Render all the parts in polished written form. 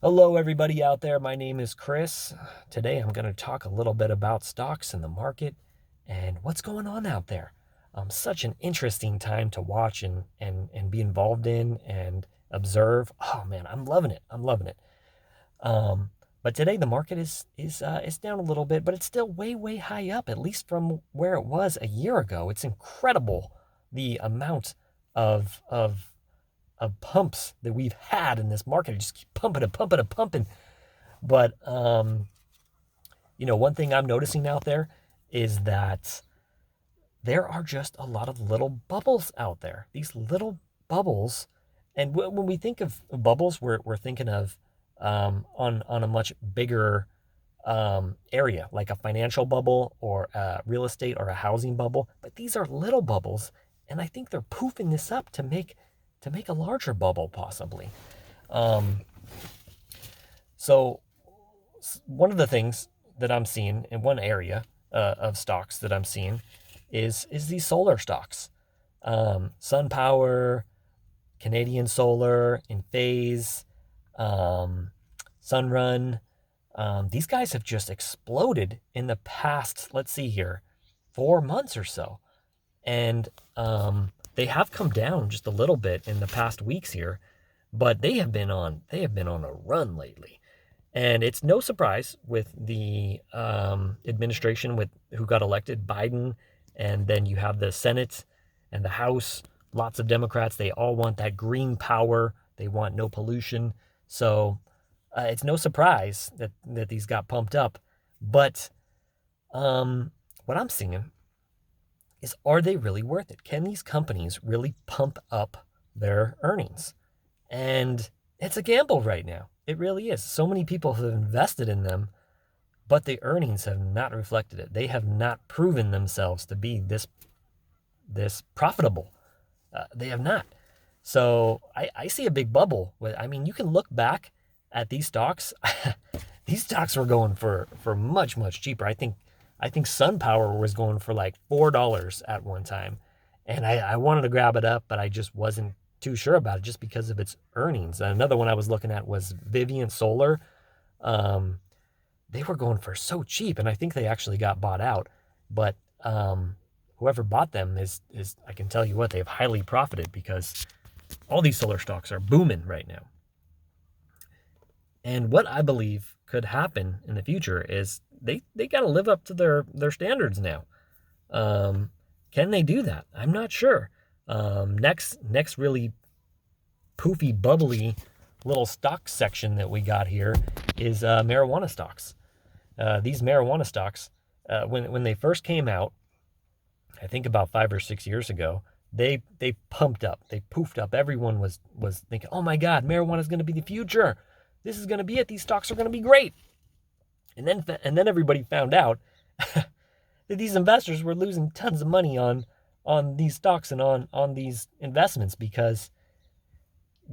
Hello, everybody out there. My name is Chris. Today, I'm going to talk a little bit about stocks in the market and what's going on out there. Such an interesting time to watch and be involved in and observe. Oh man, I'm loving it. I'm loving it. Um, but today, the market is down a little bit, but it's still way high up, at least from where it was a year ago. It's incredible the amount of pumps that we've had in this market. It just keep pumping and pumping and pumping. But one thing I'm noticing out there is that there are just a lot of little bubbles out there. These little bubbles, and when we think of bubbles, we're thinking of on a much bigger area, like a financial bubble or a real estate or a housing bubble. But these are little bubbles, and I think they're poofing this up to make a larger bubble possibly. Um, so one of the things that I'm seeing in one area of stocks that I'm seeing is these solar stocks. SunPower, Canadian Solar, Enphase, um, Sunrun. These guys have just exploded in the past, let's see here, 4 months or so. And they have come down just a little bit in the past weeks here, but they have been on a run lately. And it's no surprise with the administration with who got elected, Biden, and then you have the Senate and the House. Lots of Democrats. They all want that green power. They want no pollution. So it's no surprise that these got pumped up. But what I'm seeing is, are they really worth it? Can these companies really pump up their earnings? And it's a gamble right now. It really is. So many people have invested in them, but the earnings have not reflected it. They have not proven themselves to be this profitable. They have not. So I see a big bubble. I mean, you can look back at these stocks. These stocks were going for much cheaper. I think SunPower was going for like $4 at one time, and I wanted to grab it up, but I just wasn't too sure about it just because of its earnings. Another one I was looking at was Vivint Solar. Um, they were going for so cheap, and I think they actually got bought out. But whoever bought them is I can tell you what, they've highly profited because all these solar stocks are booming right now. And what I believe could happen in the future is they got to live up to their standards now. Um, can they do that? I'm not sure. Next really poofy, bubbly little stock section that we got here is marijuana stocks. These marijuana stocks, when they first came out, I think about 5 or 6 years ago, they pumped up, they poofed up. Everyone was thinking, oh my God, marijuana is going to be the future. This is going to be it. These stocks are going to be great. And then everybody found out that these investors were losing tons of money on these stocks and on these investments because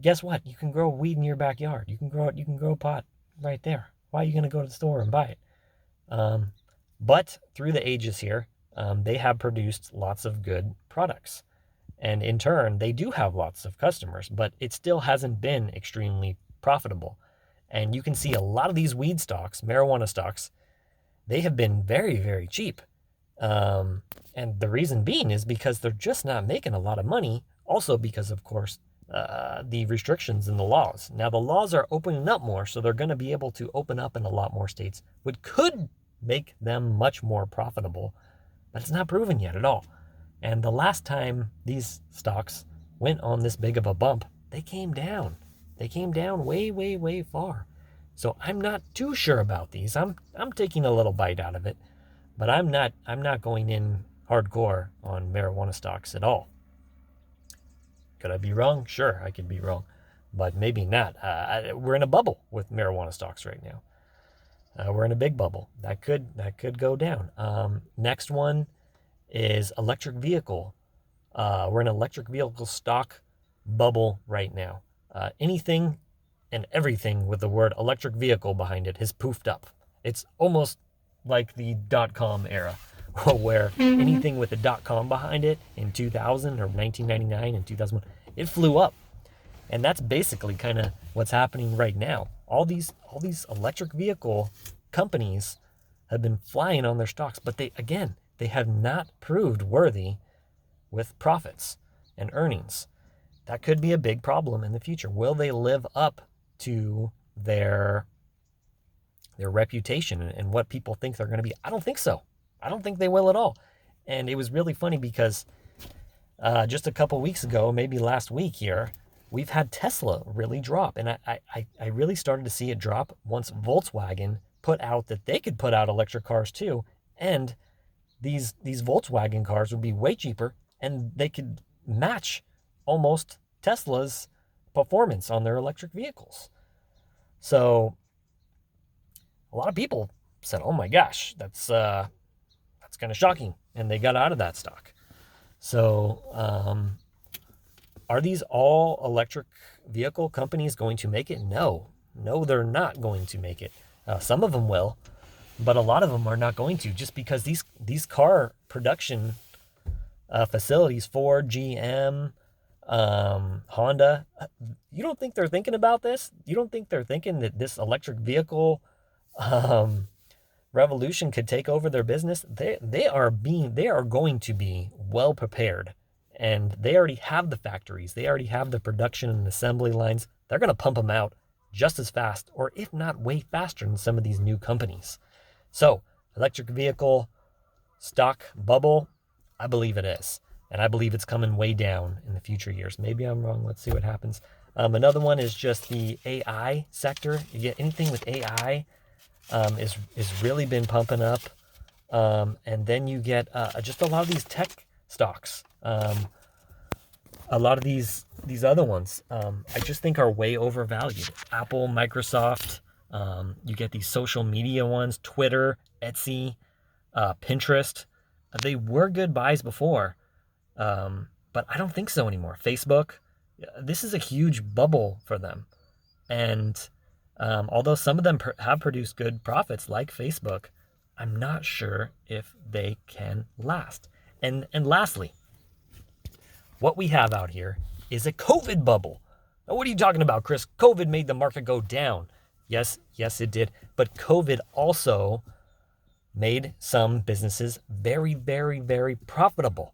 guess what? You can grow weed in your backyard. You can grow pot right there. Why are you going to go to the store and buy it? Um, but through the ages here, they have produced lots of good products. And in turn, they do have lots of customers, but it still hasn't been extremely profitable. And you can see a lot of these weed stocks, marijuana stocks, they have been very cheap. And the reason being is because they're just not making a lot of money. Also because, of course, the restrictions in the laws. Now, the laws are opening up more, so they're going to be able to open up in a lot more states, which could make them much more profitable, but it's not proven yet at all. And the last time these stocks went on this big of a bump, they came down. They came down way far. So I'm not too sure about these. I'm taking a little bite out of it, but I'm not going in hardcore on marijuana stocks at all. Could I be wrong? Sure, I could be wrong, but maybe not. We're in a bubble with marijuana stocks right now. We're in a big bubble that could go down. Next one is electric vehicle. We're in an electric vehicle stock bubble right now. Anything and everything with the word electric vehicle behind it has poofed up. It's almost like the .com era, where anything with a .com behind it in 2000 or 1999 and 2001, it flew up. And that's basically kind of what's happening right now. All these electric vehicle companies have been flying on their stocks, but they have not proved worthy with profits and earnings. That could be a big problem in the future. Will they live up to their reputation and what people think they're going to be? I don't think so. I don't think they will at all. And it was really funny because just a couple weeks ago, maybe last week here, we've had Tesla really drop. And I really started to see it drop once Volkswagen put out that they could put out electric cars too. And these Volkswagen cars would be way cheaper and they could match almost Tesla's performance on their electric vehicles. So a lot of people said, "Oh my gosh, that's kind of shocking," and they got out of that stock. So, are these all electric vehicle companies going to make it? No, they're not going to make it. Some of them will, but a lot of them are not going to, just because these car production facilities, Ford, GM, Honda, you don't think they're thinking about this? You don't think they're thinking that this electric vehicle revolution could take over their business? They are going to be well prepared, and they already have the factories. They already have the production and assembly lines. They're going to pump them out just as fast, or if not way faster, than some of these new companies. So, electric vehicle stock bubble, I believe it is. And I believe it's coming way down in the future years. Maybe I'm wrong. Let's see what happens. Another one is just the AI sector. You get anything with AI is really been pumping up. And then you get just a lot of these tech stocks. A lot of these other ones I just think are way overvalued. Apple, Microsoft. You get these social media ones, Twitter, Etsy, Pinterest. They were good buys before. But I don't think so anymore. Facebook, this is a huge bubble for them. And although some of them have produced good profits, like Facebook, I'm not sure if they can last. And lastly, what we have out here is a COVID bubble. Now, what are you talking about, Chris? COVID made the market go down. Yes, it did. But COVID also made some businesses very, very, very profitable.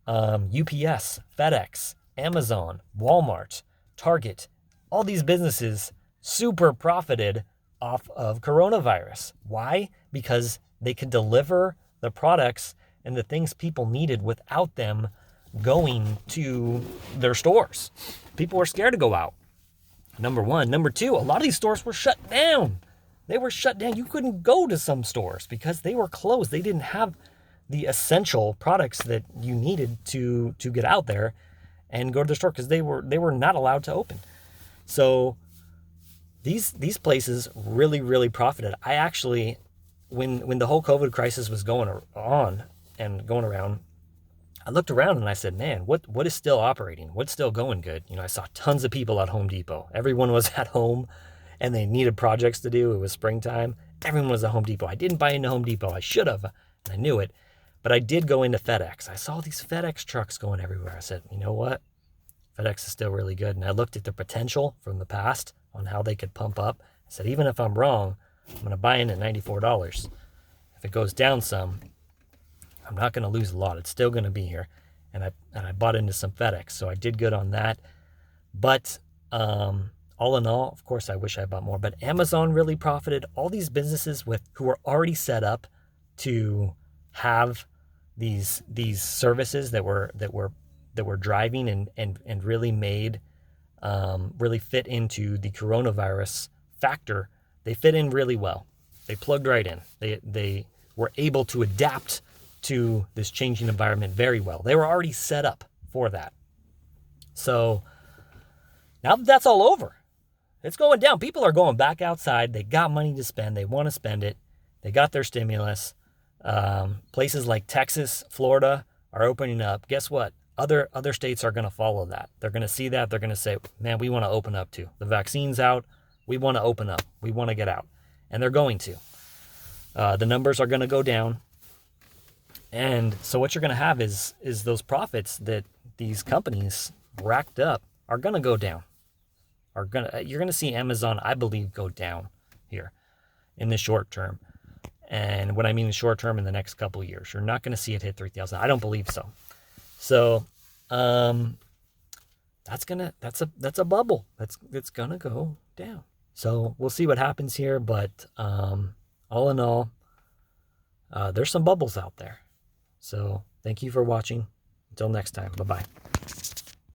UPS, FedEx, Amazon, Walmart, Target, all these businesses super profited off of coronavirus. Why? Because they could deliver the products and the things people needed without them going to their stores. People were scared to go out. Number one. Number two, a lot of these stores were shut down. They were shut down. You couldn't go to some stores because they were closed. They didn't have the essential products that you needed to get out there and go to the store because they were not allowed to open. So these places really, really profited. I actually, when the whole COVID crisis was going on and going around, I looked around and I said, man, what is still operating? What's still going good? I saw tons of people at Home Depot. Everyone was at home and they needed projects to do. It was springtime. Everyone was at Home Depot. I didn't buy into Home Depot. I should have, and I knew it. But I did go into FedEx. I saw these FedEx trucks going everywhere. I said, you know what? FedEx is still really good. And I looked at the potential from the past on how they could pump up. I said, even if I'm wrong, I'm going to buy in at $94. If it goes down some, I'm not going to lose a lot. It's still going to be here. And I bought into some FedEx. So I did good on that. But all in all, of course, I wish I bought more. But Amazon really profited. All these businesses who were already set up to have these services that were driving and really made really fit into the coronavirus factor. They fit in really well. They plugged right in. They were able to adapt to this changing environment very well. They were already set up for that. So now that that's all over, it's going down. People are going back outside. They got money to spend. They want to spend it. They got their stimulus. Places like Texas, Florida are opening up. Guess what? Other states are going to follow that. They're going to see that. They're going to say, man, we want to open up too. The vaccine's out. We want to open up. We want to get out. And they're going to. The numbers are going to go down. And so what you're going to have is those profits that these companies racked up are going to go down. you're gonna see Amazon, I believe, go down here in the short term. And what I mean in short term, in the next couple of years, you're not going to see it hit 3,000. I don't believe so. So, that's a bubble. That's gonna go down. So we'll see what happens here. But all in all, there's some bubbles out there. So thank you for watching. Until next time. Bye bye.